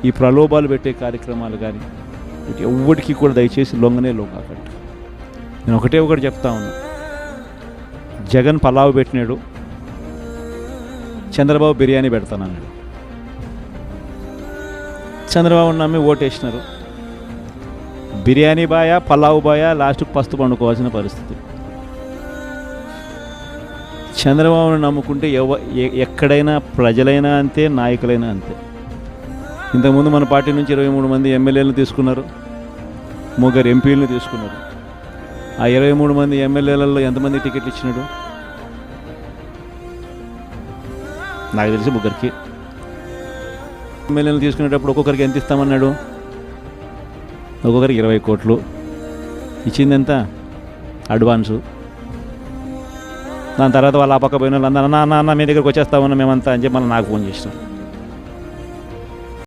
ఈ ప్రలోభాలు పెట్టే కార్యక్రమాలు కానీ ఎవరికి కూడా దయచేసి లొంగనే లొంగకండి. నేను ఒకటి చెప్తా ఉన్నా, జగన్ పలావు పెట్టినాడు, చంద్రబాబు బిర్యానీ పెడతానన్నాడు. చంద్రబాబు నమ్మి ఓటేసినారు. బిర్యానీ బాయా పలావు బాయా లాస్ట్కి పస్తు పండుకోవాల్సిన పరిస్థితి. చంద్రబాబును నమ్ముకుంటే ఎక్కడైనా ప్రజలైనా అంతే, నాయకులైనా అంతే. ఇంతకుముందు మన పార్టీ నుంచి 23 మంది ఎమ్మెల్యేలను తీసుకున్నారు, 3 ఎంపీలను తీసుకున్నారు. ఆ 23 మంది ఎమ్మెల్యేలలో ఎంతమంది టికెట్లు ఇచ్చినాడు? నాకు తెలిసి 3కి. ఎమ్మెల్యేలు తీసుకునేటప్పుడు ఒక్కొక్కరికి ఎంత ఇస్తామన్నాడు? ఒక్కొక్కరికి 20 కోట్లు ఇచ్చింది. ఎంత అడ్వాన్సు? దాని తర్వాత వాళ్ళు ఆ పక్క పోయిన వాళ్ళు అన్న మీ దగ్గరికి వచ్చేస్తామన్నా మేమంతా అని చెప్పి మళ్ళీ నాకు ఫోన్ చేసినారు.